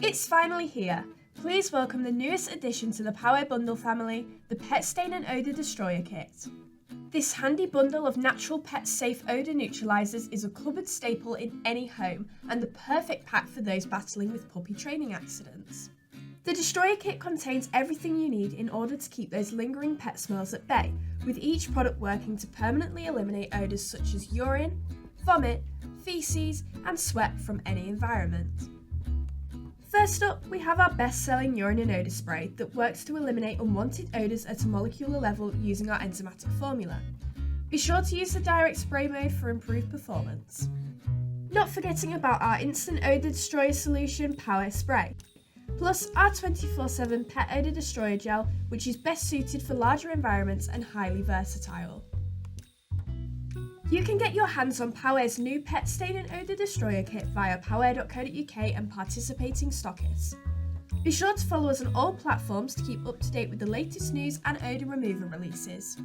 It's finally here. Please welcome the newest addition to the PowAir bundle family, the Pet Stain and Odour Destroyer Kit. This handy bundle of natural pet-safe odour neutralisers is a cupboard staple in any home and the perfect pack for those battling with puppy training accidents. The Destroyer Kit contains everything you need in order to keep those lingering pet smells at bay, with each product working to permanently eliminate odours such as urine, vomit, faeces and sweat from any environment. First up, we have our best-selling Urine and Odour Spray that works to eliminate unwanted odours at a molecular level using our enzymatic formula. Be sure to use the direct spray mode for improved performance. Not forgetting about our instant odour destroyer solution, PowAir Spray, plus our 24/7 Pet Odour Destroyer Gel, which is best suited for larger environments and highly versatile. You can get your hands on PowAir's new Pet Stain and Odour Destroyer Kit via powair.co.uk and participating stockists. Be sure to follow us on all platforms to keep up to date with the latest news and odour remover releases.